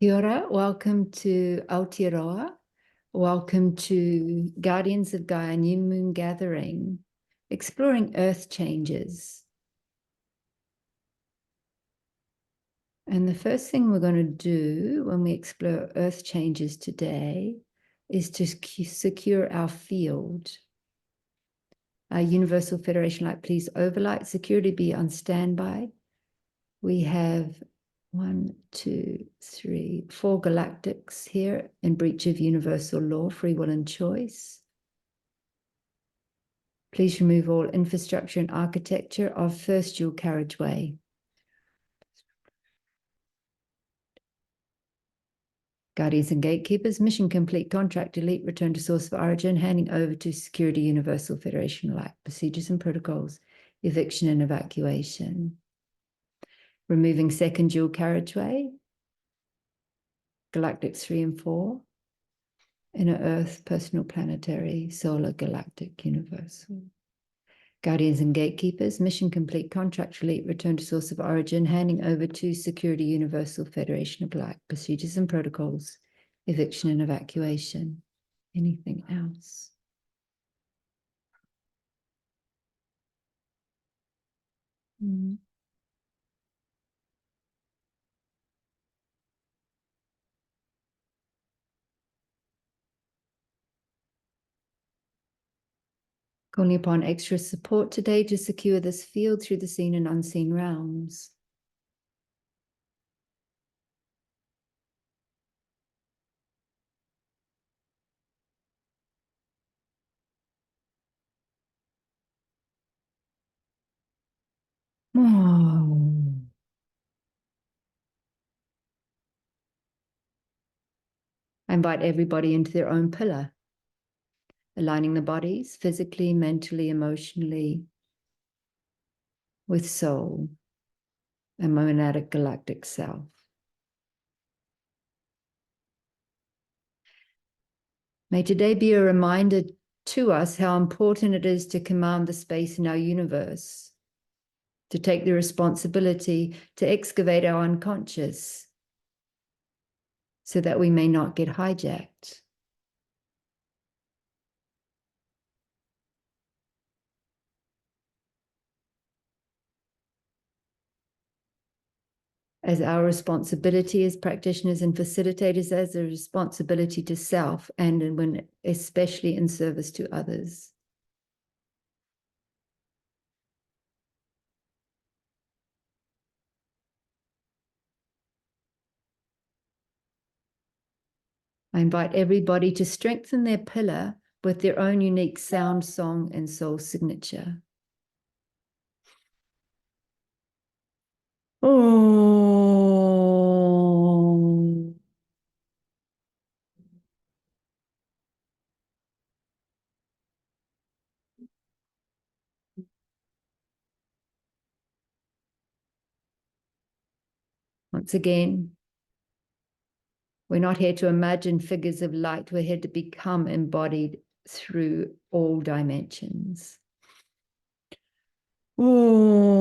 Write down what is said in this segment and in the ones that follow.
Kia ora, welcome to Aotearoa. Welcome to Guardians of Gaia New Moon Gathering, exploring earth changes. And the first thing we're going to do when we explore earth changes today is to secure our field. Our Universal Federation Light, please overlight. Security be on standby. We have 1, 2, 3, 4 galactics here in breach of universal law, free will and choice. Please remove all infrastructure and architecture of first dual carriageway. Guardians and gatekeepers, mission complete, contract delete, return to source of origin, handing over to Security Universal Federation Light, procedures and protocols, eviction and evacuation. Removing second dual carriageway, galactics 3 and 4, inner earth, personal, planetary, solar, galactic, universal. Guardians and gatekeepers, mission complete, contract delete, return to source of origin, handing over to Security Universal Federation of Light, procedures and protocols, eviction and evacuation. Anything else? Calling upon extra support today to secure this field through the seen and unseen realms. Oh. I invite everybody into their own pillar, aligning the bodies physically, mentally, emotionally, with soul and monadic galactic self. May today be a reminder to us how important it is to command the space in our universe, to take the responsibility to excavate our unconscious so that we may not get hijacked. As our responsibility as practitioners and facilitators, as a responsibility to self, and when especially in service to others. I invite everybody to strengthen their pillar with their own unique sound, song, and soul signature. Oh. Once again, we're not here to imagine figures of light. We're here to become embodied through all dimensions. Oh.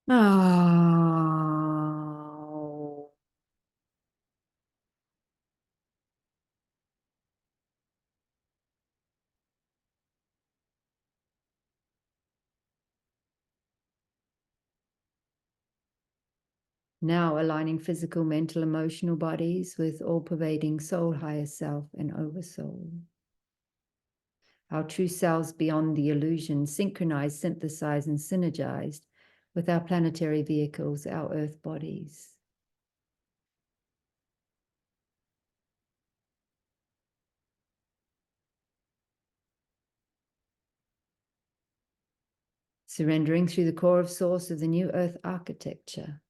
Oh. Now aligning physical, mental, emotional bodies with all-pervading soul, higher self, and oversoul. Our true selves beyond the illusion, synchronized, synthesized, and synergized with our planetary vehicles, our earth bodies. Surrendering through the core of source of the new earth architecture.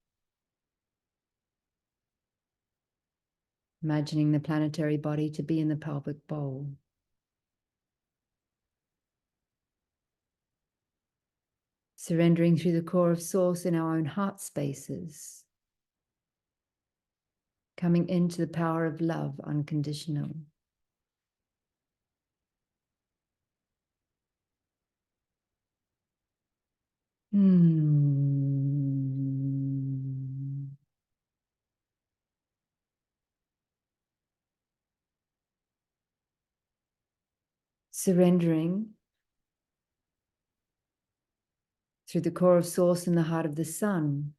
Imagining the planetary body to be in the pelvic bowl. Surrendering through the core of Source in our own heart spaces. Coming into the power of love, unconditional. Surrendering through the core of Source in the heart of the sun.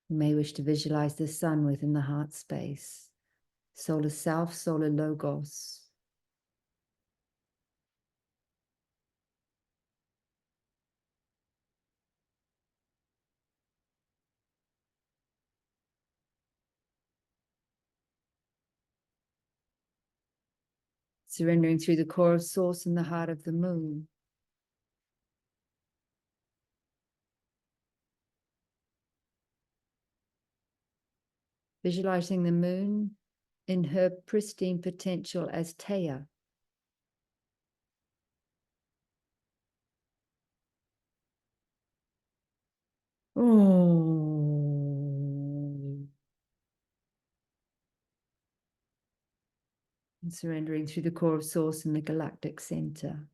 You may wish to visualize the sun within the heart space. Solar Self, Solar Logos. Surrendering through the core of Source in the heart of the moon. Visualizing the moon in her pristine potential as Theia. And surrendering through the core of Source in the galactic center.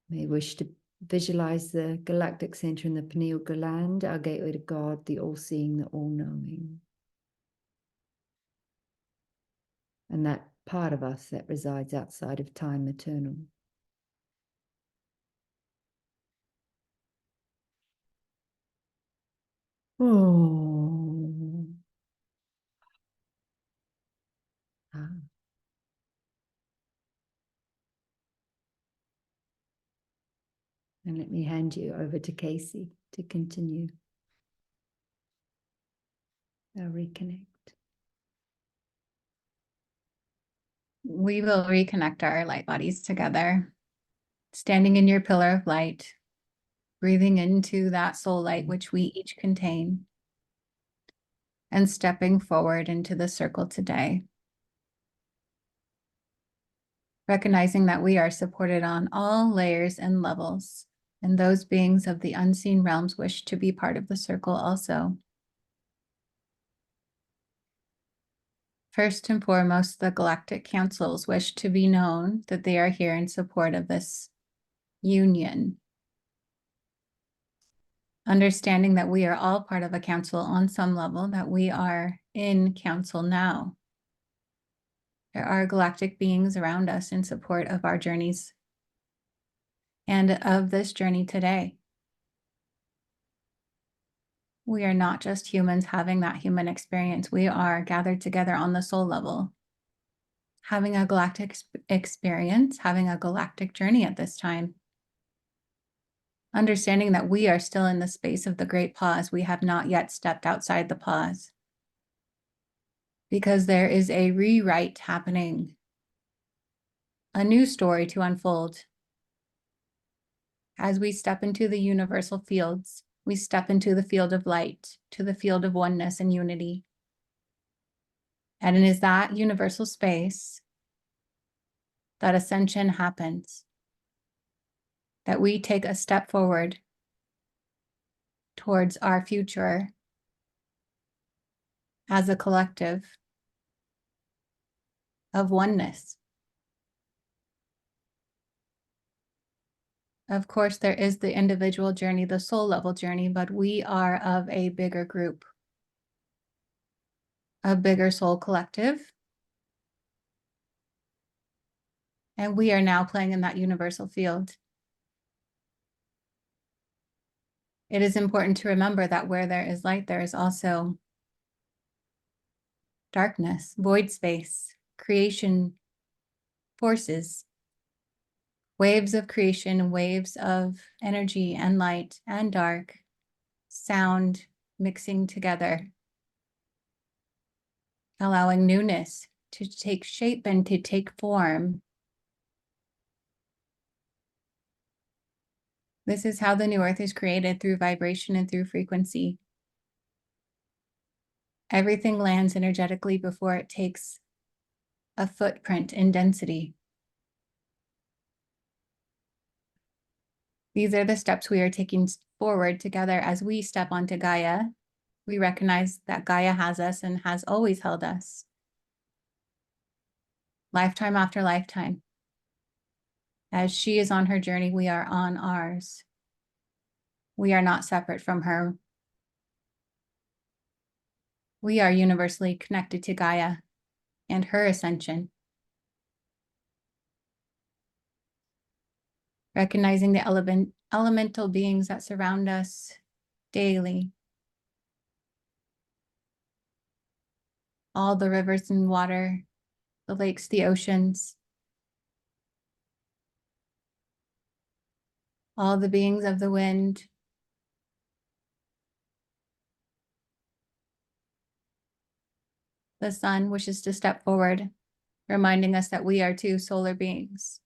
May wish to visualize the galactic center in the pineal gland, our gateway to God, the all-seeing, the all-knowing. And that part of us that resides outside of time, eternal. And let me hand you over to Casey to continue our reconnect. We will reconnect our light bodies together, standing in your pillar of light, breathing into that soul light which we each contain, and stepping forward into the circle today. Recognizing that we are supported on all layers and levels, and those beings of the unseen realms wish to be part of the circle also. First and foremost, the galactic councils wish to be known that they are here in support of this union. Understanding that we are all part of a council on some level, that we are in council now. There are galactic beings around us in support of our journeys and of this journey today. We are not just humans having that human experience. We are gathered together on the soul level, having a galactic experience, having a galactic journey at this time. Understanding that we are still in the space of the great pause. We have not yet stepped outside the pause, because there is a rewrite happening, a new story to unfold. As we step into the universal fields, we step into the field of light, to the field of oneness and unity. And it is that universal space that ascension happens, that we take a step forward towards our future as a collective of oneness. Of course, there is the individual journey, the soul level journey, but we are of a bigger group, a bigger soul collective. And we are now playing in that universal field. It is important to remember that where there is light, there is also darkness, void space, creation forces, waves of creation, waves of energy and light and dark, sound mixing together, allowing newness to take shape and to take form. This is how the new earth is created, through vibration and through frequency. Everything lands energetically before it takes a footprint in density. These are the steps we are taking forward together as we step onto Gaia. We recognize that Gaia has us and has always held us. Lifetime after lifetime. As she is on her journey, we are on ours. We are not separate from her. We are universally connected to Gaia and her ascension. Recognizing the elemental beings that surround us daily. All the rivers and water, the lakes, the oceans. All the beings of the wind. The sun wishes to step forward, reminding us that we are two solar beings.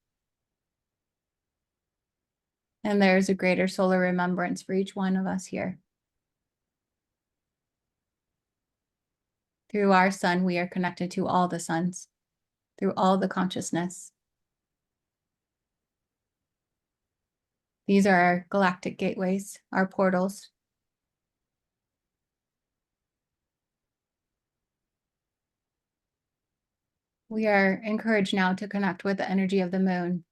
And there is a greater solar remembrance for each one of us here. Through our sun, we are connected to all the suns, through all the consciousness. These are our galactic gateways, our portals. We are encouraged now to connect with the energy of the moon.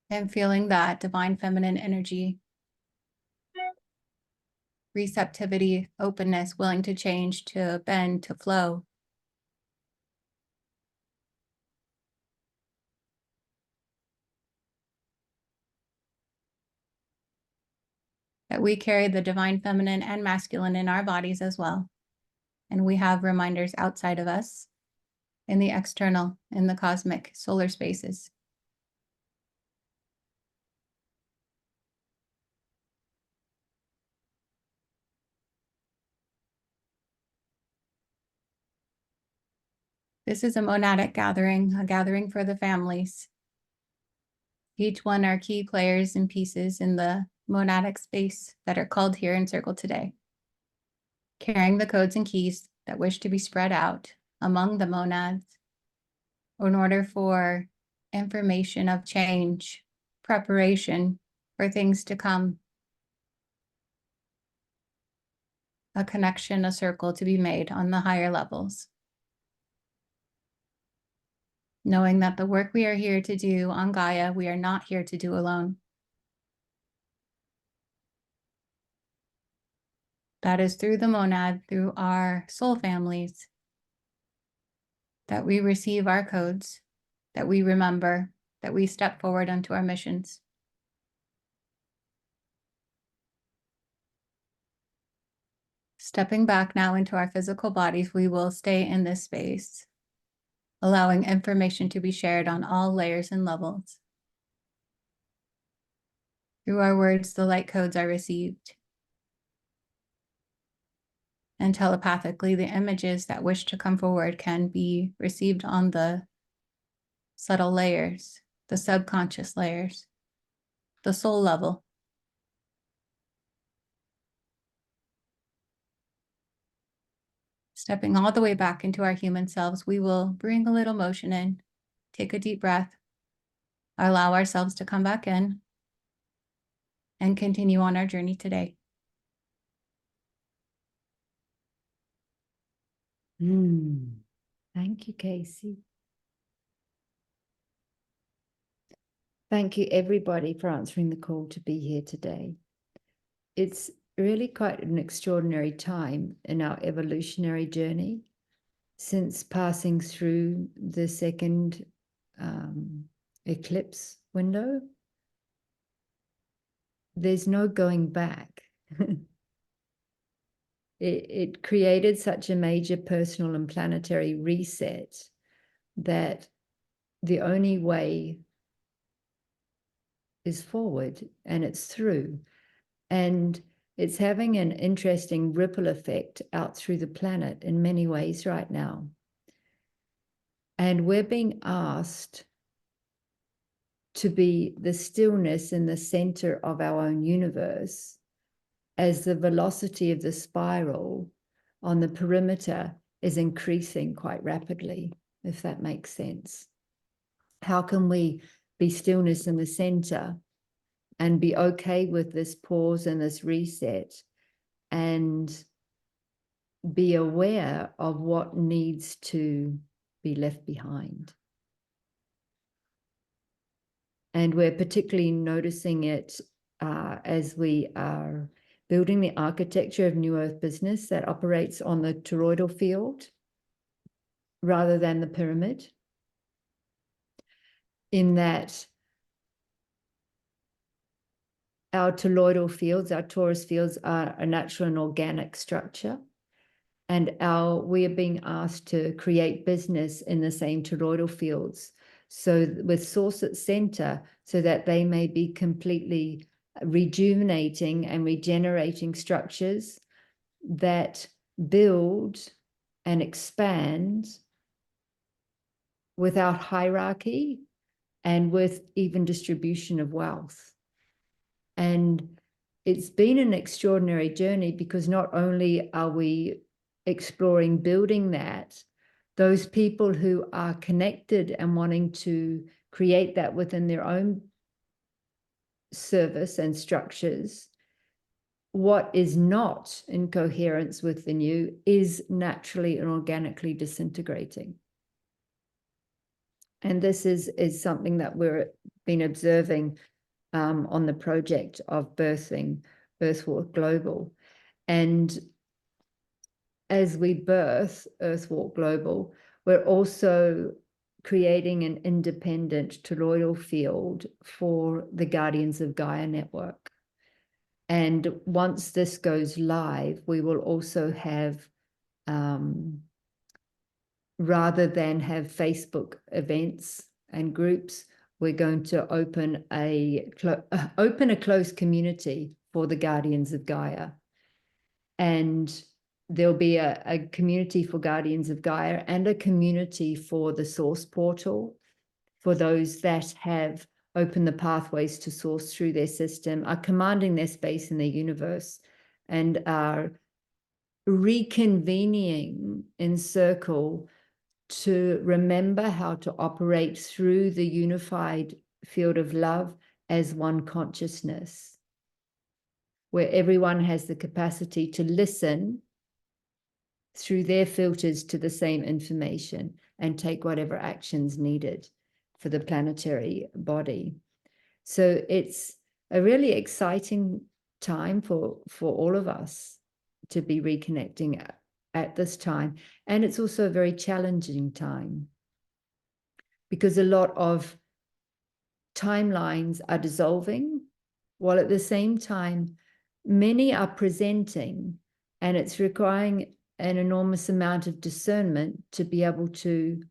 And feeling that divine feminine energy, receptivity, openness, willing to change, to bend, to flow. That we carry the divine feminine and masculine in our bodies as well. And we have reminders outside of us, in the external, in the cosmic solar spaces. This is a monadic gathering, a gathering for the families. Each one are key players and pieces in the monadic space that are called here in circle today. Carrying the codes and keys that wish to be spread out among the monads in order for information of change, preparation for things to come. A connection, a circle to be made on the higher levels. Knowing that the work we are here to do on Gaia, we are not here to do alone. That is through the monad, through our soul families, that we receive our codes, that we remember, that we step forward onto our missions. Stepping back now into our physical bodies, we will stay in this space, allowing information to be shared on all layers and levels. Through our words, the light codes are received. And telepathically, the images that wish to come forward can be received on the subtle layers, the subconscious layers, the soul level. Stepping all the way back into our human selves, we will bring a little motion in, take a deep breath, allow ourselves to come back in, and continue on our journey today. Thank you, Casey. Thank you, everybody, for answering the call to be here today. It's really quite an extraordinary time in our evolutionary journey since passing through the second eclipse window. There's no going back. It created such a major personal and planetary reset that the only way is forward, and it's through. And it's having an interesting ripple effect out through the planet in many ways right now. And we're being asked to be the stillness in the center of our own universe as the velocity of the spiral on the perimeter is increasing quite rapidly, if that makes sense. How can we be stillness in the center and be okay with this pause and this reset and be aware of what needs to be left behind? And we're particularly noticing it as we are building the architecture of New Earth business that operates on the toroidal field rather than the pyramid, in that our toroidal fields, our torus fields, are a natural and organic structure. And we are being asked to create business in the same toroidal fields. So with source at center, so that they may be completely rejuvenating and regenerating structures that build and expand without hierarchy and with even distribution of wealth. And it's been an extraordinary journey, because not only are we exploring building that, those people who are connected and wanting to create that within their own service and structures, what is not in coherence with the new is naturally and organically disintegrating. And this is something that we've been observing on the project of birthing Earthwalk Global. And as we birth Earthwalk Global, we're also creating an independent toroidal field for the Guardians of Gaia network. And once this goes live, we will also have, rather than have Facebook events and groups, we're going to open a closed community for the Guardians of Gaia. And there'll be a community for Guardians of Gaia and a community for the Source portal, for those that have opened the pathways to Source through their system, are commanding their space in the universe, and are reconvening in circle to remember how to operate through the unified field of love as one consciousness, where everyone has the capacity to listen through their filters to the same information and take whatever actions needed for the planetary body. So it's a really exciting time for all of us to be reconnecting at this time. And it's also a very challenging time, because a lot of timelines are dissolving, while at the same time, many are presenting, and it's requiring an enormous amount of discernment to be able to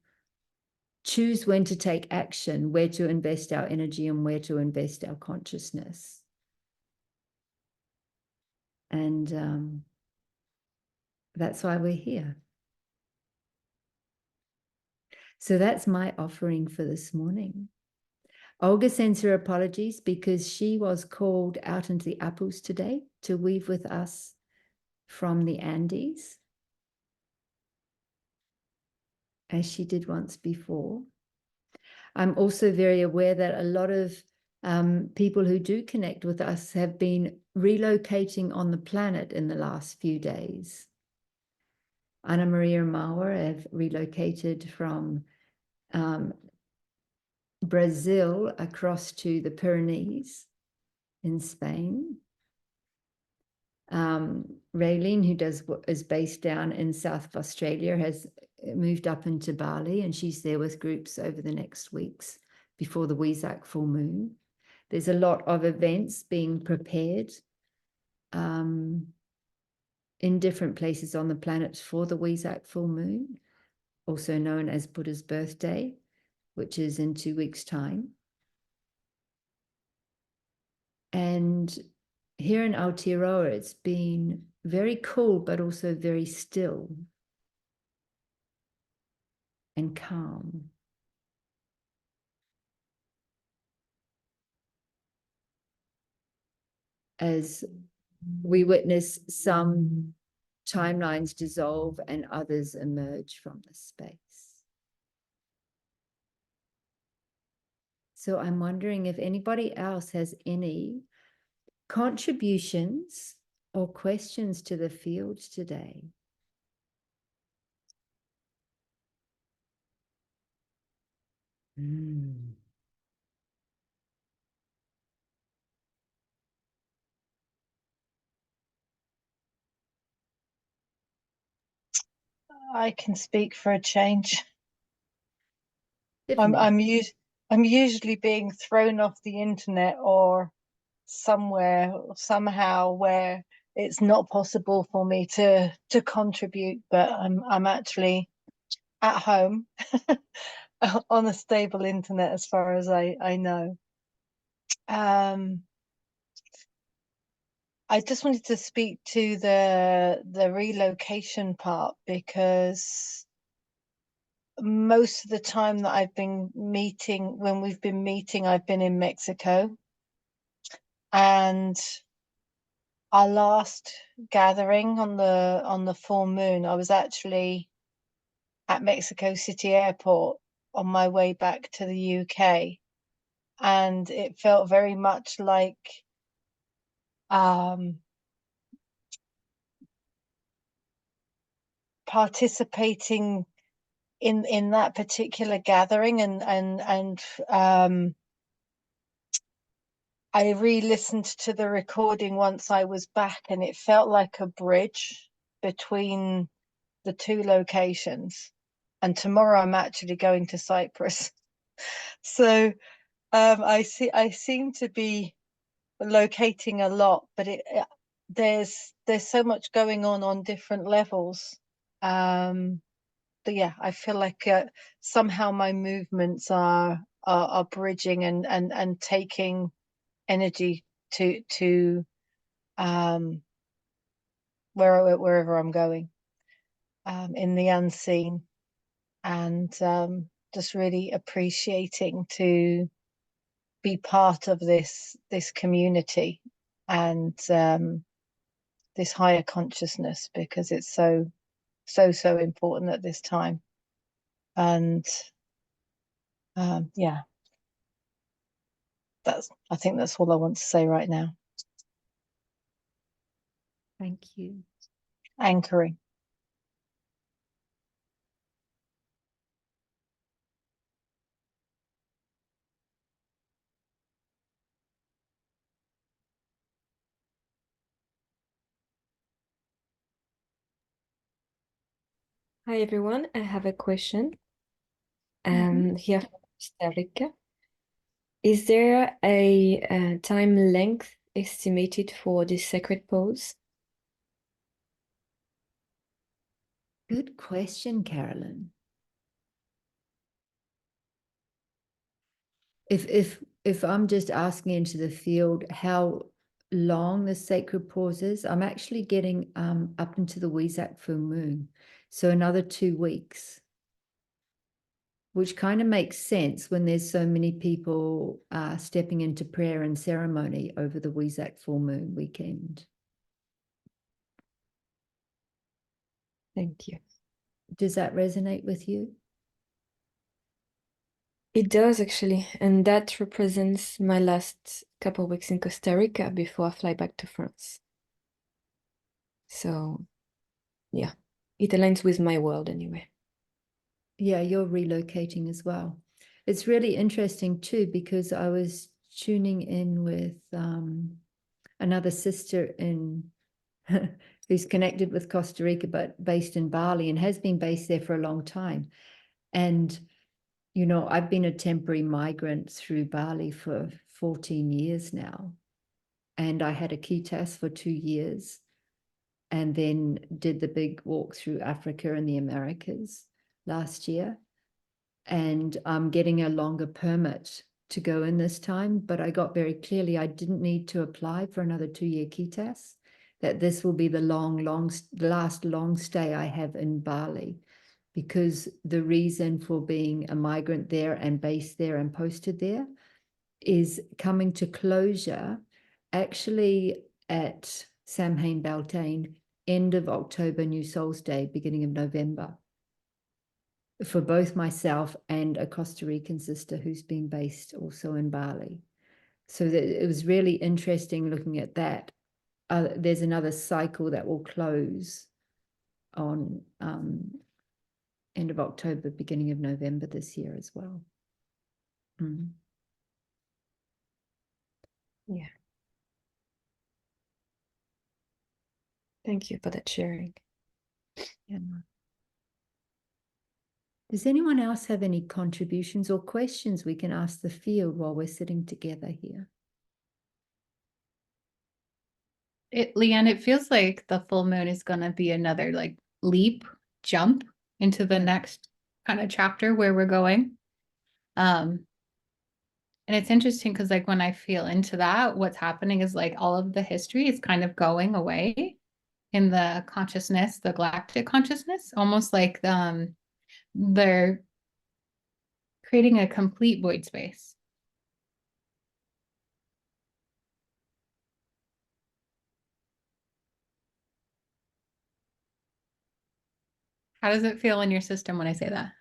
choose when to take action, where to invest our energy, and where to invest our consciousness. And that's why we're here. So that's my offering for this morning. Olga sends her apologies because she was called out into the apples today to weave with us from the Andes, as she did once before. I'm also very aware that a lot of people who do connect with us have been relocating on the planet in the last few days. Ana Maria Mauer have relocated from Brazil across to the Pyrenees in Spain. Raylene, who is based down in south of Australia, has moved up into Bali, and she's there with groups over the next weeks before the Weizak full moon. There's a lot of events being prepared in different places on the planet for the Weizak full moon, also known as Buddha's birthday, which is in 2 weeks' time. And here in Aotearoa, it's been very cool, but also very still and calm. As we witness some timelines dissolve and others emerge from the space. So I'm wondering if anybody else has any contributions or questions to the field today. I can speak for a change. Tiffany. I'm usually being thrown off the internet or somewhere somehow where it's not possible for me to contribute, but I'm actually at home on a stable internet as far as I know. I just wanted to speak to the relocation part, because most of the time that I've been meeting, when we've been meeting, I've been in Mexico. And our last gathering on the full moon, I was actually at Mexico City Airport on my way back to the UK. And it felt very much like participating in that particular gathering, and I re-listened to the recording once I was back, and it felt like a bridge between the two locations. And tomorrow I'm actually going to Cyprus. So I seem to be locating a lot, but there's so much going on different levels. But yeah, I feel like somehow my movements are bridging and taking energy to wherever I'm going, in the unseen, and just really appreciating to be part of this community and this higher consciousness, because it's so important at this time. And yeah, I think that's all I want to say right now. Thank you. Anchoring. Hi everyone, I have a question. Here from Costa Rica. Is there a time length estimated for this sacred pose? Good question, Carolyn. If I'm just asking into the field how long the sacred pause is, I'm actually getting up into the Wesak full moon, so another 2 weeks, which kind of makes sense when there's so many people stepping into prayer and ceremony over the Wesak full moon weekend. Thank you. Does that resonate with you? It does actually, and that represents my last couple weeks in Costa Rica before I fly back to France. So yeah, it aligns with my world anyway. Yeah, you're relocating as well. It's really interesting too, because I was tuning in with another sister who's connected with Costa Rica, but based in Bali, and has been based there for a long time. And, you know, I've been a temporary migrant through Bali for 14 years now. And I had a KITAS for 2 years, and then did the big walk through Africa and the Americas last year. And I'm getting a longer permit to go in this time, but I got very clearly I didn't need to apply for another 2-year KITAS, that this will be the last long stay I have in Bali, because the reason for being a migrant there and based there and posted there is coming to closure actually at Samhain Beltane, end of October, New Souls Day, beginning of November. for both myself and a Costa Rican sister who's been based also in Bali. So that it was really interesting looking at that. There's another cycle that will close on end of October, beginning of November this year as well. Yeah. Thank you for that sharing. Yeah. Does anyone else have any contributions or questions we can ask the field while we're sitting together here? Leanne, it feels like the full moon is going to be another like jump into the next kind of chapter where we're going. And it's interesting because like when I feel into that, what's happening is like all of the history is kind of going away in the consciousness, the galactic consciousness, almost like they're creating a complete void space. How does it feel in your system when I say that?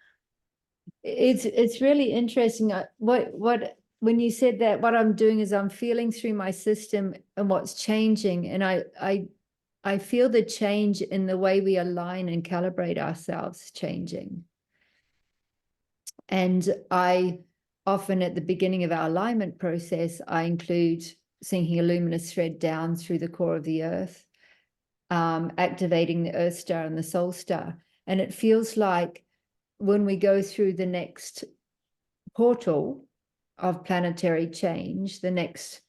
It's really interesting. When you said that, what I'm doing is I'm feeling through my system and what's changing, and I feel the change in the way we align and calibrate ourselves changing. And I often at the beginning of our alignment process, I include sinking a luminous thread down through the core of the earth, activating the earth star and the soul star. And it feels like when we go through the next portal of planetary change, the next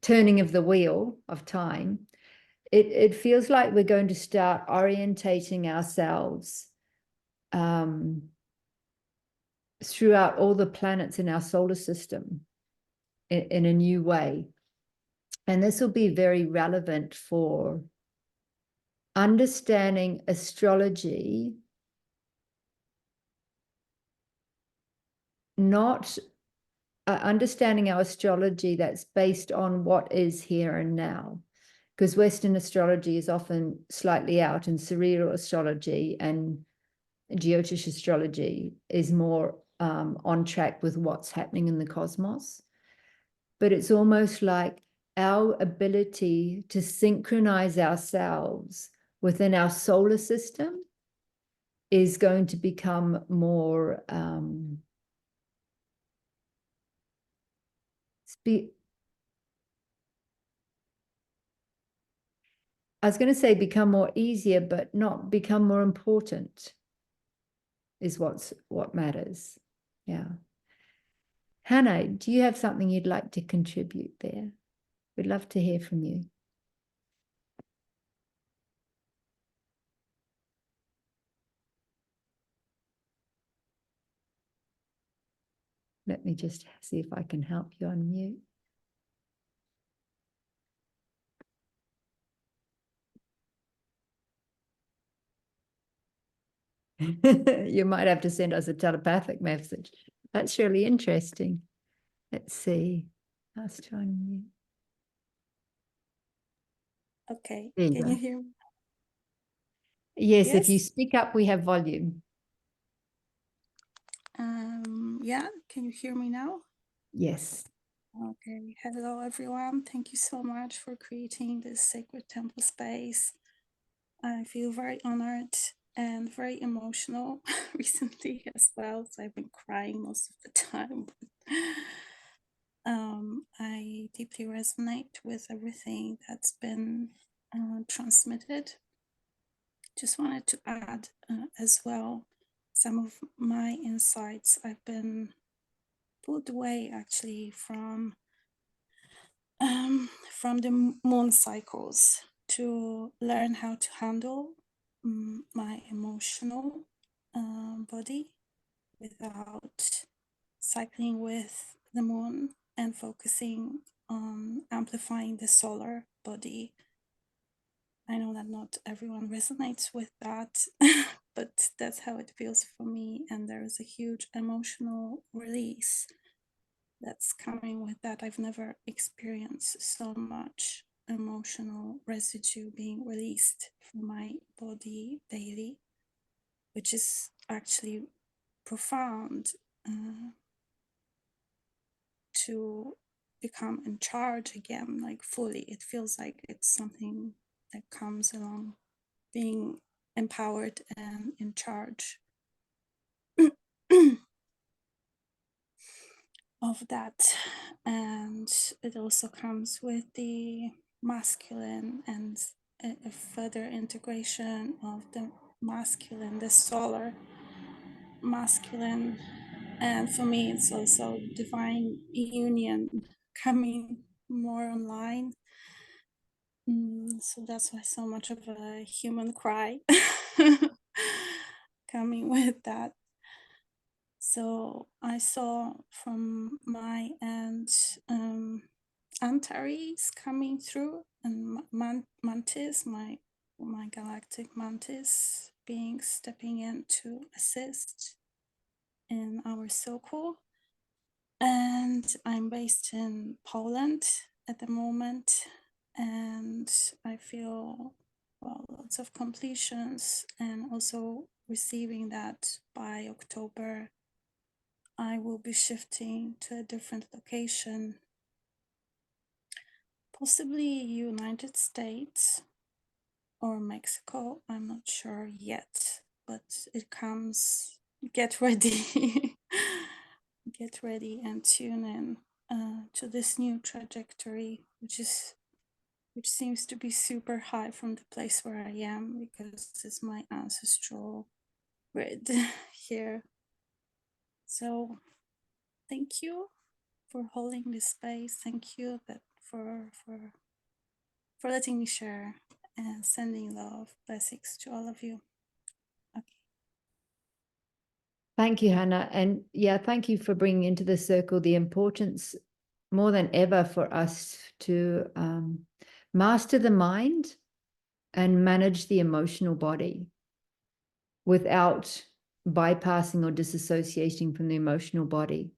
turning of the wheel of time, it feels like we're going to start orientating ourselves throughout all the planets in our solar system in a new way. And this will be very relevant for understanding astrology, not understanding our astrology that's based on what is here and now. Because Western astrology is often slightly out, and sidereal astrology and Jyotish astrology is more on track with what's happening in the cosmos. But it's almost like our ability to synchronize ourselves within our solar system is going to become more I was going to say become more easier, but not become more important is what matters. Yeah. Hannah, do you have something you'd like to contribute there? We'd love to hear from you. Let me just see if I can help you unmute. You might have to send us a telepathic message. That's really interesting. Let's see. Let's try and mute. Okay, There you can go. you hear me? Yes, if you Yes? speak up, we have volume. Yeah, can you hear me now? Yes. Okay, hello everyone. Thank you so much for creating this sacred temple space. I feel very honored and very emotional recently as well. So I've been crying most of the time. I deeply resonate with everything that's been transmitted. Just wanted to add as well some of my insights. I've been pulled away actually from the moon cycles to learn how to handle my emotional body without cycling with the moon and focusing on amplifying the solar body. I know that not everyone resonates with that, but that's how it feels for me. And there is a huge emotional release that's coming with that. I've never experienced so much emotional residue being released from my body daily. which is actually profound, to become in charge again, like fully. It feels like it's something that comes along being empowered and in charge of that. And it also comes with the masculine and a further integration of the masculine, the solar masculine. And for me, it's also divine union coming more online. So that's why so much of a human cry coming with that. So I saw from my end Antares coming through, and Mantis, my galactic Mantis, stepping in to assist in our circle. And I'm based in Poland at the moment, and I feel, well, lots of completions, and also receiving that by October I will be shifting to a different location, possibly United States or Mexico. I'm not sure yet, but it comes. Get ready. Get ready and tune in to this new trajectory, which seems to be super high from the place where I am, because it's my ancestral grid here. So thank you for holding this space. Thank you for letting me share, and sending love, blessings to all of you. Okay. Thank you, Hannah. And yeah, thank you for bringing into the circle the importance more than ever for us to master the mind and manage the emotional body without bypassing or disassociating from the emotional body.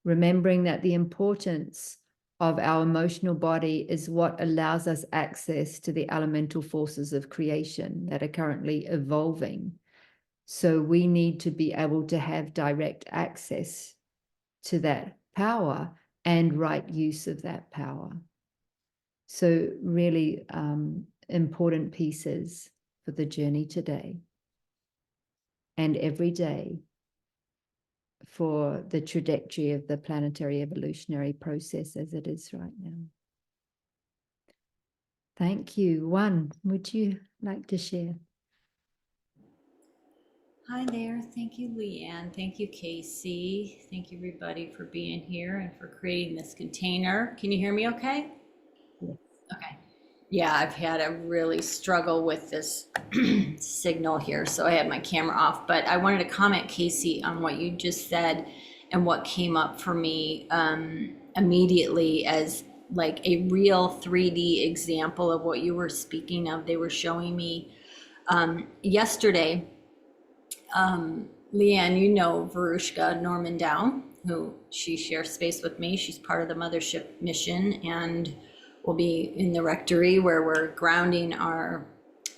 Remembering that the importance of our emotional body is what allows us access to the elemental forces of creation that are currently evolving. So we need to be able to have direct access to that power and right use of that power. So really important pieces for the journey today and every day for the trajectory of the planetary evolutionary process as it is right now. Thank you. One, would you like to share? Hi there. Thank you, Leanne. Thank you, Casey. Thank you, everybody, for being here and for creating this container. Can you hear me okay? Yes. Okay. Yeah, I've had a really struggle with this signal here, so I had my camera off. But I wanted to comment, Casey, on what you just said and what came up for me immediately as like a real 3D example of what you were speaking of. They were showing me yesterday. Leanne, you know Varushka Norman Dow, who she shares space with me. She's part of the mothership mission and will be in the rectory where we're grounding our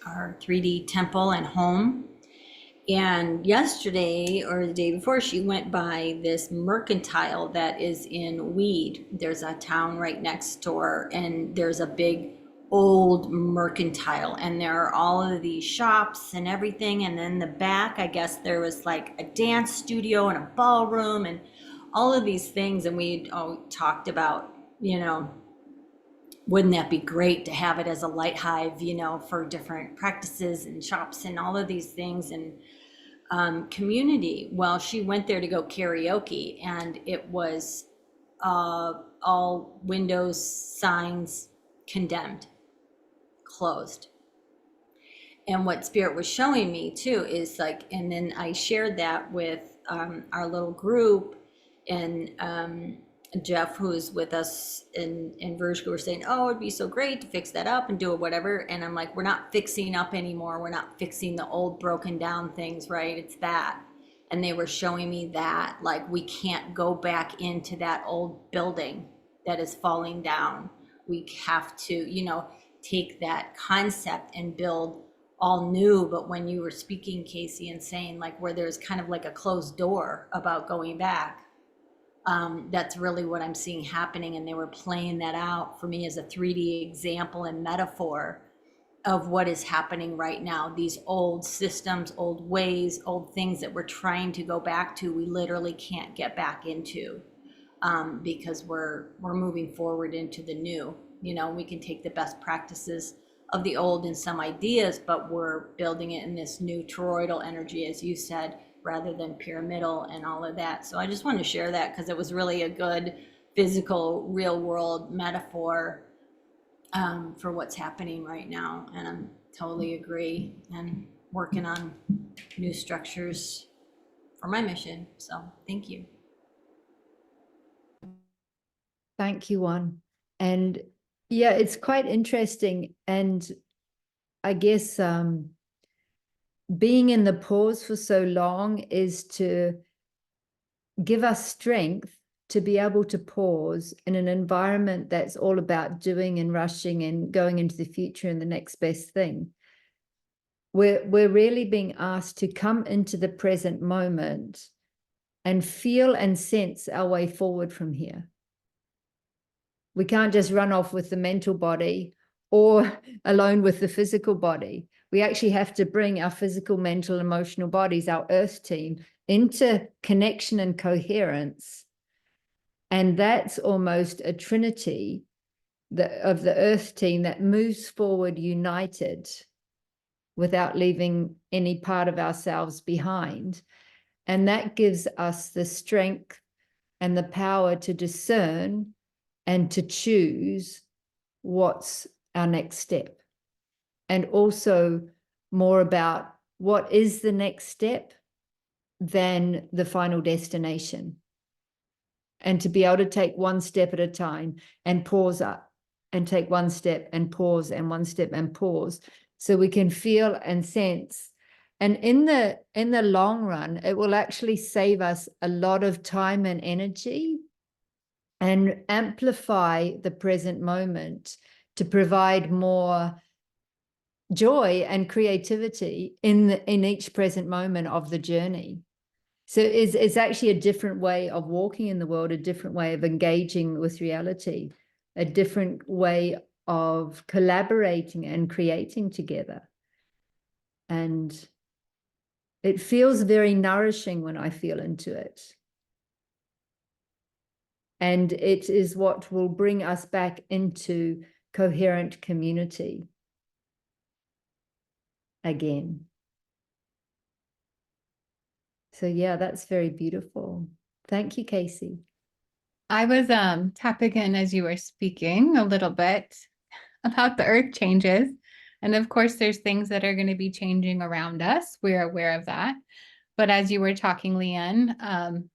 3D temple and home. And yesterday or the day before, she went by this mercantile that is in Weed. There's a town right next door, and there's a big old mercantile, and there are all of these shops and everything. And then the back, I guess there was like a dance studio and a ballroom and all of these things. And we talked about, wouldn't that be great to have it as a light hive, for different practices and shops and all of these things and community. Well, she went there to go karaoke, and it was all windows, signs, condemned, closed. And what Spirit was showing me too is like, and then I shared that with our little group, and Jeff, who's with us in Vershka, were saying, oh, it'd be so great to fix that up and do it, whatever. And I'm like, we're not fixing up anymore. We're not fixing the old broken down things, right? It's that. And they were showing me that, like, we can't go back into that old building that is falling down. We have to, take that concept and build all new. But when you were speaking, Casey, and saying like where there's kind of like a closed door about going back, that's really what I'm seeing happening. And they were playing that out for me as a 3D example and metaphor of what is happening right now. These old systems, old ways, old things that we're trying to go back to, we literally can't get back into, because we're moving forward into the new. You know, we can take the best practices of the old and some ideas, but we're building it in this new toroidal energy, as you said, rather than pyramidal and all of that. So I just want to share that because it was really a good physical, real world metaphor for what's happening right now. And I'm totally agree and working on new structures for my mission. So thank you. Thank you, Juan. And yeah, it's quite interesting. And I guess being in the pause for so long is to give us strength to be able to pause in an environment that's all about doing and rushing and going into the future and the next best thing. We're really being asked to come into the present moment and feel and sense our way forward from here. We can't just run off with the mental body or alone with the physical body. We actually have to bring our physical, mental, emotional bodies, our earth team, into connection and coherence. And that's almost a trinity of the earth team that moves forward united without leaving any part of ourselves behind. And that gives us the strength and the power to discern and to choose what's our next step. And also more about what is the next step than the final destination. And to be able to take one step at a time and pause up and take one step and pause and one step and pause, so we can feel and sense. And in the long run, it will actually save us a lot of time and energy and amplify the present moment to provide more joy and creativity in each present moment of the journey. So it's actually a different way of walking in the world, a different way of engaging with reality, a different way of collaborating and creating together. And it feels very nourishing when I feel into it. And it is what will bring us back into coherent community again. So yeah, that's very beautiful. Thank you, Casey. I was tapping in as you were speaking a little bit about the earth changes. And of course, there's things that are going to be changing around us. We're aware of that. But as you were talking, Leanne,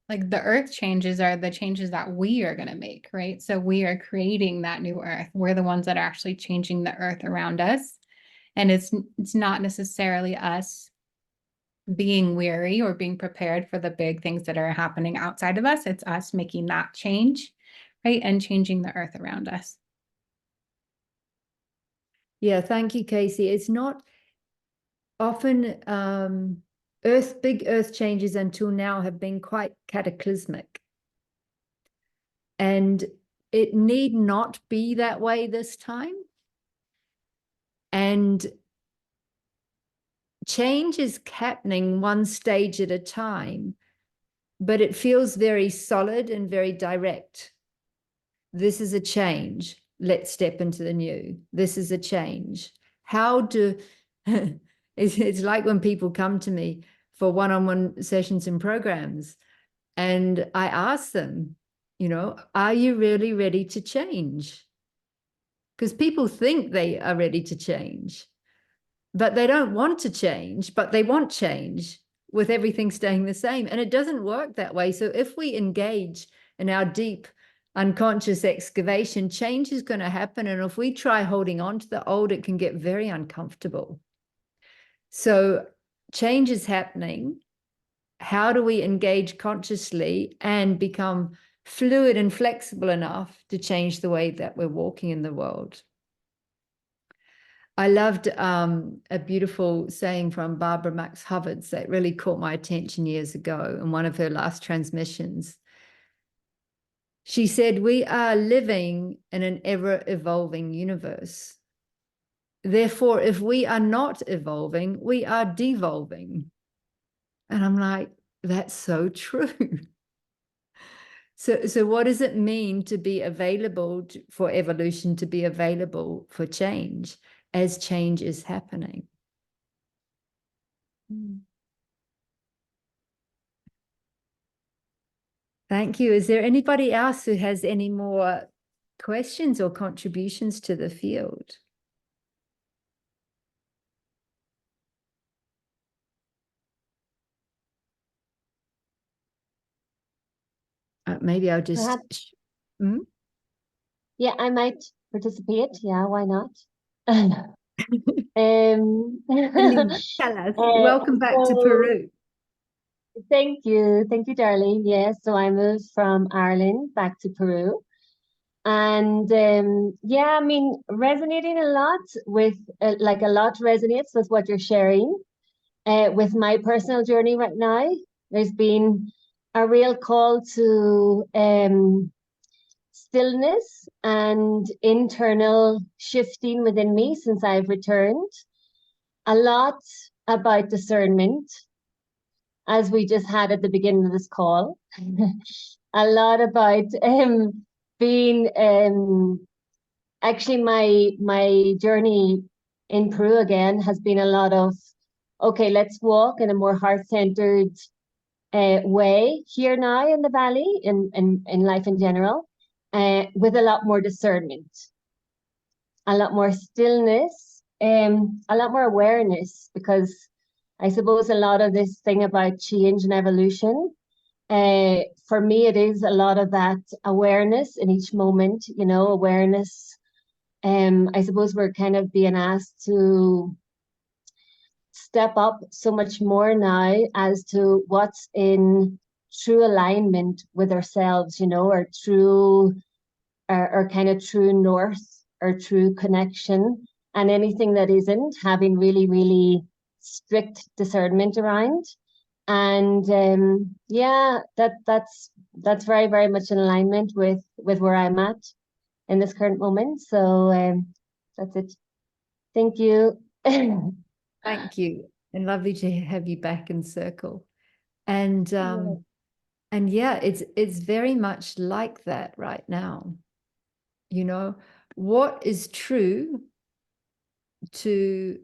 like the earth changes are the changes that we are going to make, right? So we are creating that new earth. We're the ones that are actually changing the earth around us. And it's not necessarily us being weary or being prepared for the big things that are happening outside of us. It's us making that change, right? And changing the earth around us. Yeah, thank you, Casey. It's not often big earth changes until now have been quite cataclysmic. And it need not be that way this time. And change is happening one stage at a time, but it feels very solid and very direct. This is a change. Let's step into the new. This is a change. How do, it's like when people come to me for one-on-one sessions and programs, and I ask them, you know, are you really ready to change? Because people think they are ready to change, but they don't want to change, but they want change with everything staying the same. And it doesn't work that way. So if we engage in our deep unconscious excavation, change is going to happen. And if we try holding on to the old, it can get very uncomfortable. So change is happening. How do we engage consciously and become fluid and flexible enough to change the way that we're walking in the world? I loved a beautiful saying from Barbara Max Hubbard's that really caught my attention years ago in one of her last transmissions. She said, "We are living in an ever-evolving universe. Therefore, if we are not evolving, we are devolving." And I'm like, that's so true. So what does it mean to be available for evolution, to be available for change as change is happening? Thank you. Is there anybody else who has any more questions or contributions to the field? Maybe I'll just... Perhaps, Hmm? yeah, I might participate. Yeah, why not? Please tell us. Welcome back to So Peru. thank you. Thank you, darling. Yes, so I moved from Ireland back to Peru. And yeah, I mean, resonating a lot with, like a lot resonates with what you're sharing. With my personal journey right now, there's been a real call to stillness and internal shifting within me since I've returned. A lot about discernment, as we just had at the beginning of this call. A lot about being actually my journey in Peru again has been a lot of, okay, let's walk in a more heart-centered way here now in the valley, in life in general, with a lot more discernment, a lot more stillness, a lot more awareness, because I suppose a lot of this thing about change and evolution, for me, it is a lot of that awareness in each moment, you know, awareness. I suppose we're kind of being asked to step up so much more now as to what's in true alignment with ourselves, you know, our true, our kind of true north, or true connection, and anything that isn't, having really, really strict discernment around. And yeah, that's very, very much in alignment with where I'm at in this current moment. So that's it. Thank you. Thank you. And lovely to have you back in circle. And yeah, it's very much like that right now. You know, what is true to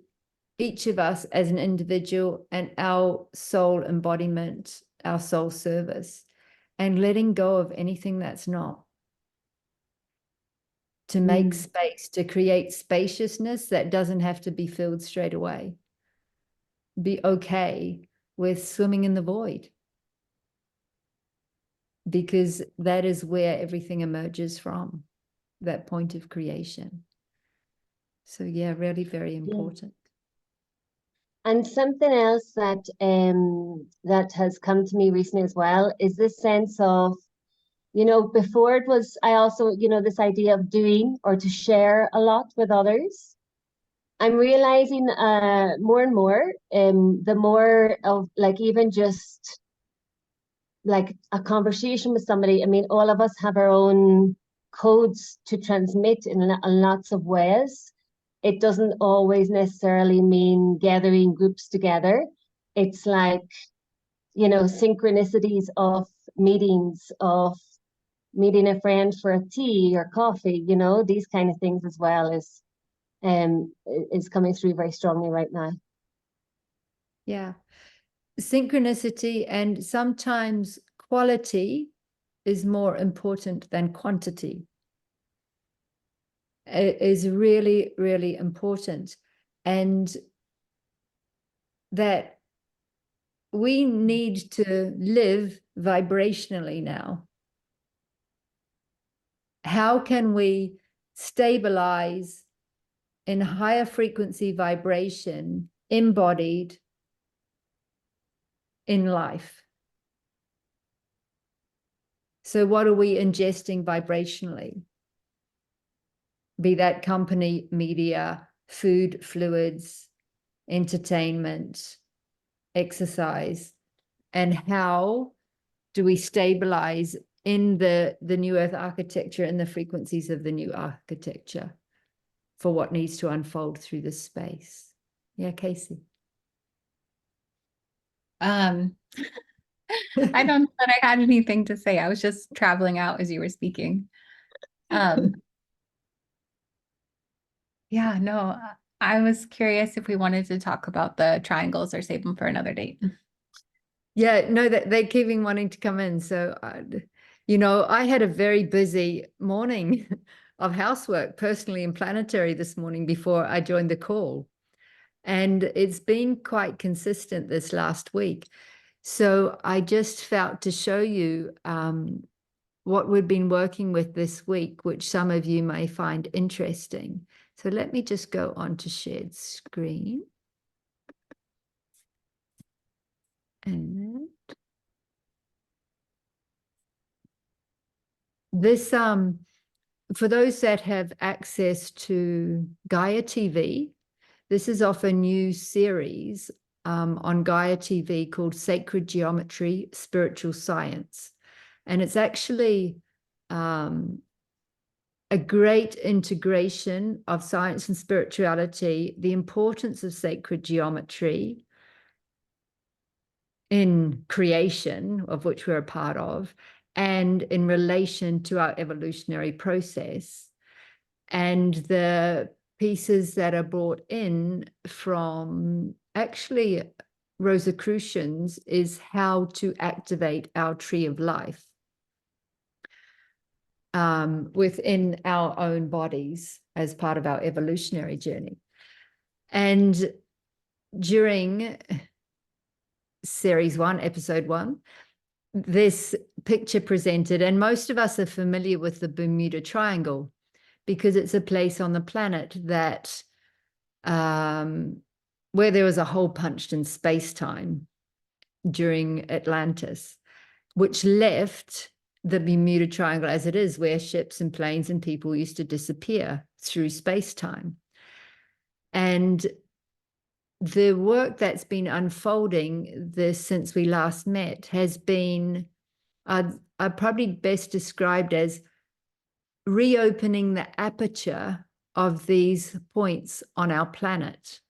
each of us as an individual and our soul embodiment, our soul service, and letting go of anything that's not. To make space, to create spaciousness that doesn't have to be filled straight away. Be okay with swimming in the void, because that is where everything emerges from, that point of creation. So yeah, really very important. And something else that that has come to me recently as well is this sense of, you know, before it was, I also, you know, this idea of doing or to share a lot with others. I'm realizing more and more, the more of, like, even just like a conversation with somebody. I mean, all of us have our own codes to transmit in lots of ways. It doesn't always necessarily mean gathering groups together. It's like, you know, synchronicities of meetings, of meeting a friend for a tea or coffee, you know, these kind of things as well is coming through very strongly right now. Yeah. Synchronicity, and sometimes quality is more important than quantity. It is really, really important. And that we need to live vibrationally now. How can we stabilize in higher frequency vibration embodied in life? So what are we ingesting vibrationally? Be that company, media, food, fluids, entertainment, exercise, and how do we stabilize in the new earth architecture and the frequencies of the new architecture for what needs to unfold through this space. Yeah, Casey. I don't know that I had anything to say. I was just traveling out as you were speaking. Yeah, no, I was curious if we wanted to talk about the triangles or save them for another date. Yeah, no, that they're keeping wanting to come in. So, I had a very busy morning of housework, personally and planetary, this morning before I joined the call. And it's been quite consistent this last week. So I just felt to show you what we've been working with this week, which some of you may find interesting. So let me just go on to shared screen. And this, for those that have access to GAIA TV, this is off a new series on GAIA TV called Sacred Geometry, Spiritual Science. And it's actually a great integration of science and spirituality, the importance of sacred geometry in creation, of which we're a part of, and in relation to our evolutionary process. And the pieces that are brought in from actually Rosicrucians is how to activate our tree of life within our own bodies as part of our evolutionary journey. And during series 1, episode 1, this picture presented, and most of us are familiar with the Bermuda Triangle because it's a place on the planet that where there was a hole punched in space-time during Atlantis, which left the Bermuda Triangle as it is, where ships and planes and people used to disappear through space-time. And the work that's been unfolding since we last met has been, I'd probably best described as reopening the aperture of these points on our planet.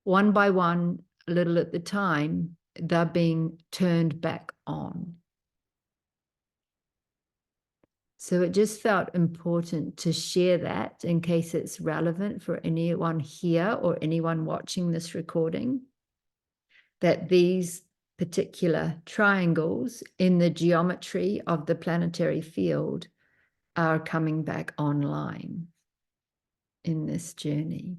One by one, a little at the time, they're being turned back on. So it just felt important to share that in case it's relevant for anyone here or anyone watching this recording, that these particular triangles in the geometry of the planetary field are coming back online in this journey.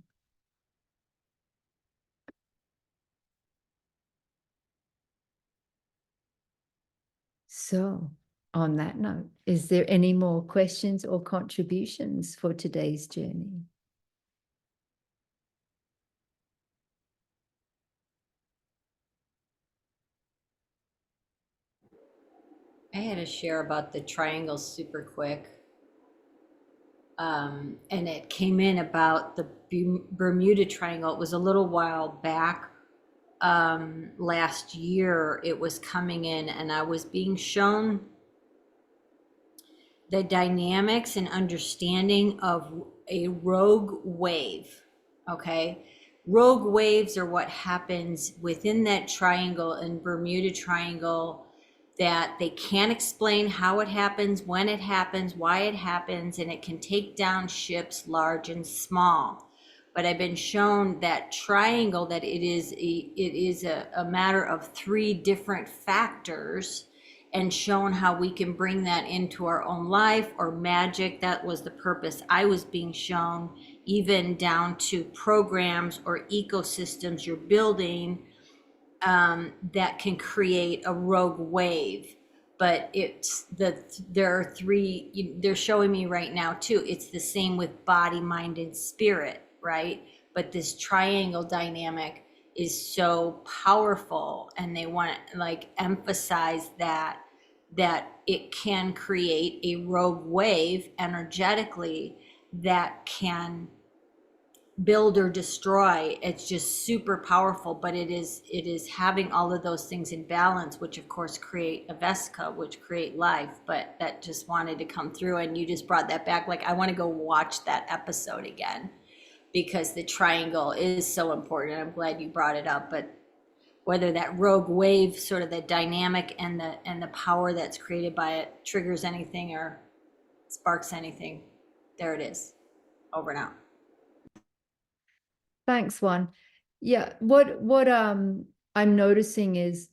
So, on that note, is there any more questions or contributions for today's journey? I had to share about the triangles super quick. And it came in about the Bermuda Triangle. It was a little while back. Last year it was coming in, and I was being shown the dynamics and understanding of a rogue wave. Okay, rogue waves are what happens within that triangle and Bermuda Triangle, that they can't explain how it happens, when it happens, why it happens, and it can take down ships large and small. But I've been shown that triangle, that it is a matter of 3 different factors, and shown how we can bring that into our own life or magic. That was the purpose I was being shown, even down to programs or ecosystems you're building that can create a rogue wave. But there are 3, they're showing me right now too, it's the same with body, mind, and spirit, right? But this triangle dynamic is so powerful, and they want to like emphasize that it can create a rogue wave energetically that can build or destroy. It's just super powerful, but it is having all of those things in balance, which of course create a Vesica, which create life. But that just wanted to come through, and you just brought that back. Like, I want to go watch that episode again, because the triangle is so important. I'm glad you brought it up. But whether that rogue wave, sort of the dynamic and the power that's created by it, triggers anything or sparks anything, there it is. Over and out. Thanks, Juan. Yeah, what I'm noticing is,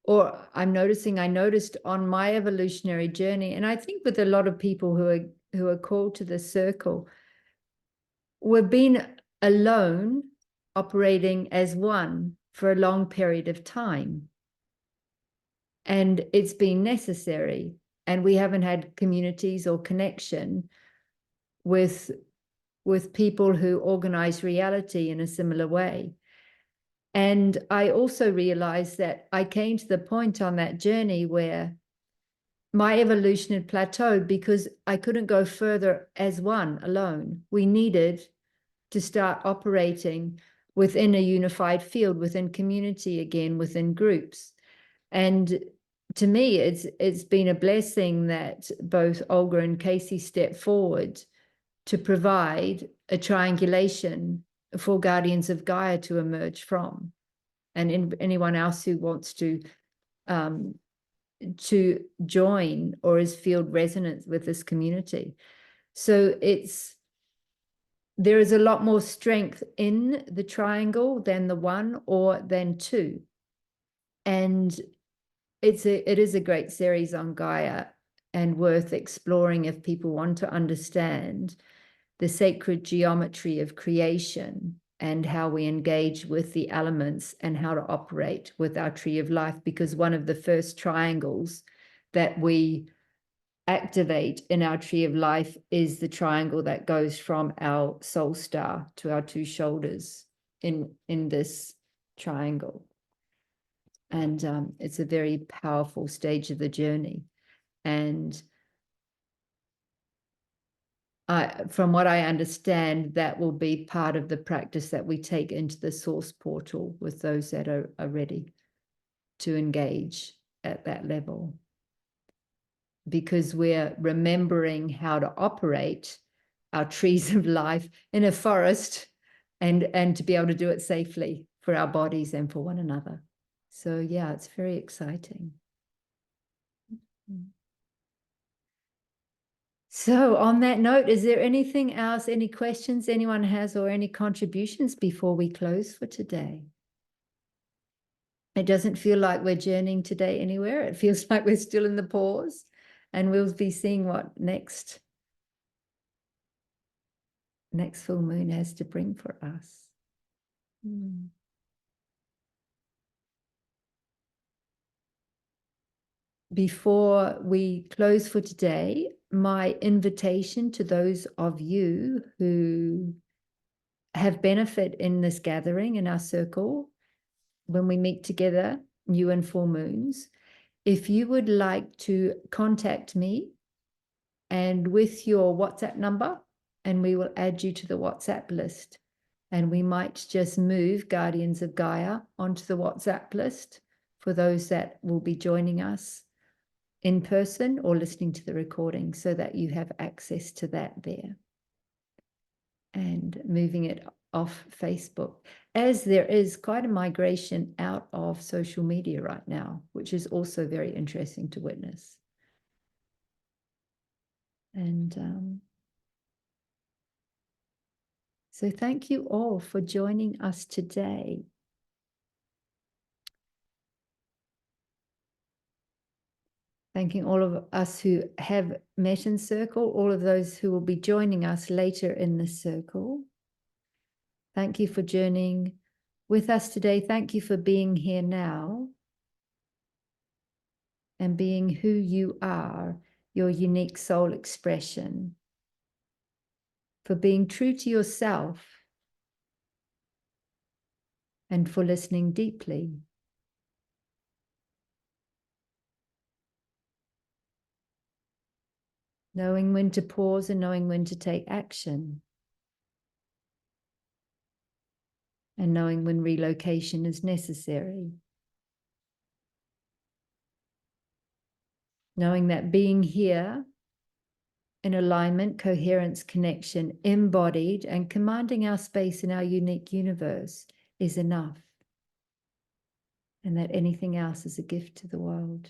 I noticed on my evolutionary journey, and I think with a lot of people who are called to the circle, we've been alone, operating as one for a long period of time. And it's been necessary, and we haven't had communities or connection with people who organize reality in a similar way. And I also realized that I came to the point on that journey where my evolution had plateaued because I couldn't go further as one alone. We needed to start operating within a unified field, within community again, within groups. And to me, it's been a blessing that both Olga and Casey stepped forward to provide a triangulation for Guardians of Gaia to emerge from, and anyone else who wants to join or is field resonance with this community. So there is a lot more strength in the triangle than the one or than two. And it is a great series on Gaia, and worth exploring if people want to understand the sacred geometry of creation and how we engage with the elements and how to operate with our tree of life. Because one of the first triangles that we activate in our tree of life is the triangle that goes from our soul star to our two shoulders in this triangle. And it's a very powerful stage of the journey. And from what I understand, that will be part of the practice that we take into the source portal with those that are ready to engage at that level. Because we're remembering how to operate our trees of life in a forest, and to be able to do it safely for our bodies and for one another. So yeah, it's very exciting. So on that note, is there anything else, any questions anyone has, or any contributions before we close for today? It doesn't feel like we're journeying today anywhere. It feels like we're still in the pause, and we'll be seeing what next full moon has to bring for us. Before we close for today, my invitation to those of you who have benefit in this gathering, in our circle, when we meet together, new and full moons, if you would like to contact me and with your WhatsApp number, and we will add you to the WhatsApp list. And we might just move Guardians of Gaia onto the WhatsApp list for those that will be joining us in person or listening to the recording, so that you have access to that there. And moving it off Facebook, as there is quite a migration out of social media right now, which is also very interesting to witness. And so thank you all for joining us today. Thanking all of us who have met in circle, all of those who will be joining us later in the circle. Thank you for journeying with us today. Thank you for being here now and being who you are, your unique soul expression, for being true to yourself, and for listening deeply. Knowing when to pause and knowing when to take action. and knowing when relocation is necessary. Knowing that being here in alignment, coherence, connection, embodied, and commanding our space in our unique universe is enough. And that anything else is a gift to the world.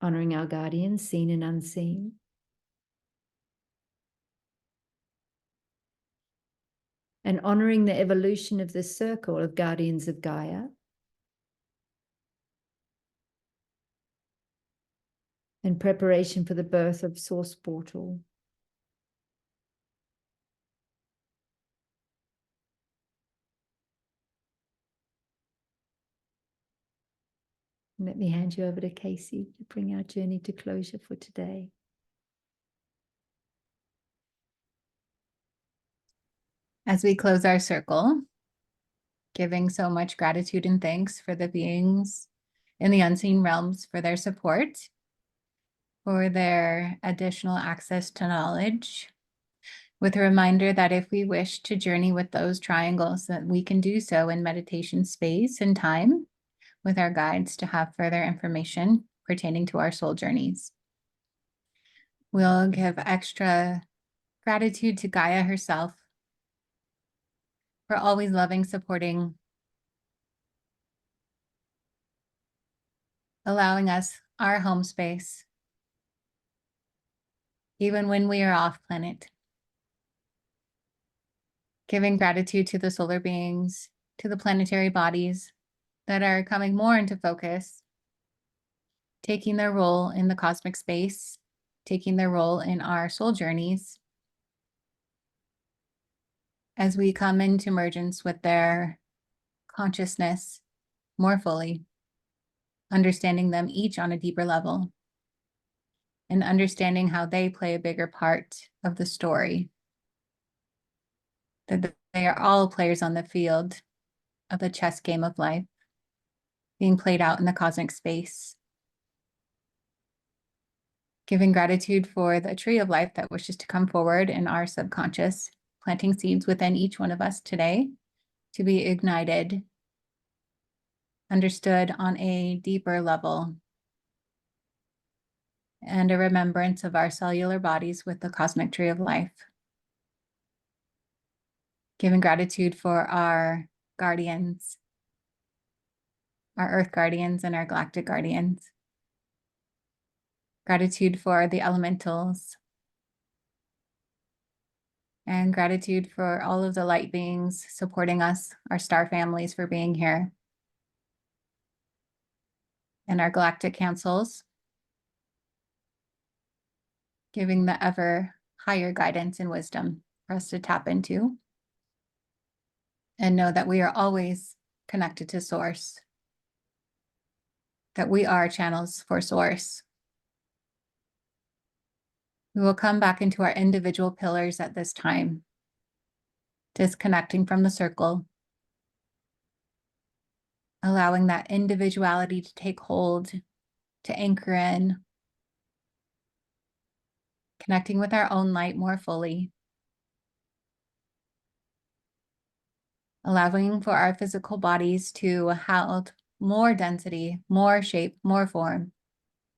Honoring our guardians, seen and unseen. And honoring the evolution of this circle of guardians of Gaia. In preparation for the birth of Source Portal. Let me hand you over to Casey to bring our journey to closure for today. As we close our circle, giving so much gratitude and thanks for the beings in the unseen realms for their support, for their additional access to knowledge, with a reminder that if we wish to journey with those triangles, that we can do so in meditation space and time with our guides to have further information pertaining to our soul journeys. We'll give extra gratitude to Gaia herself for always loving, supporting, allowing us our home space, even when we are off planet. Giving gratitude to the solar beings, to the planetary bodies that are coming more into focus, taking their role in the cosmic space, taking their role in our soul journeys, as we come into emergence with their consciousness more fully, understanding them each on a deeper level, and understanding how they play a bigger part of the story, that they are all players on the field of the chess game of life, being played out in the cosmic space. Giving gratitude for the tree of life that wishes to come forward in our subconscious, planting seeds within each one of us today to be ignited, understood on a deeper level, and a remembrance of our cellular bodies with the cosmic tree of life. Giving gratitude for our guardians, our earth guardians and our galactic guardians. Gratitude for the elementals. And gratitude for all of the light beings supporting us, our star families for being here. And our galactic councils, giving the ever higher guidance and wisdom for us to tap into. And know that we are always connected to Source, that we are channels for Source. We will come back into our individual pillars at this time, disconnecting from the circle, allowing that individuality to take hold, to anchor in, connecting with our own light more fully, allowing for our physical bodies to hold more density, more shape, more form,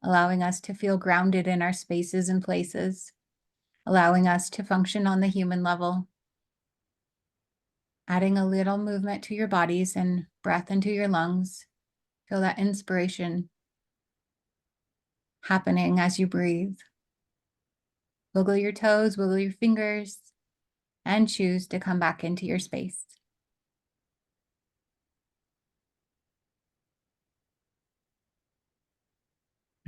allowing us to feel grounded in our spaces and places, allowing us to function on the human level, adding a little movement to your bodies and breath into your lungs. Feel that inspiration happening as you breathe. Wiggle your toes, wiggle your fingers, and choose to come back into your space.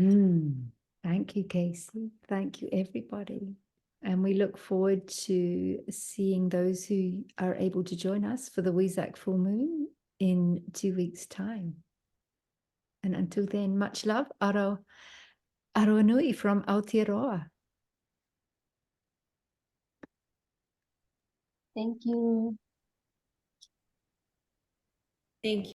Thank you, Casey. Thank you, everybody. And we look forward to seeing those who are able to join us for the Wesak full moon in 2 weeks' time. And until then, much love. Aro nui from Aotearoa. Thank you. Thank you.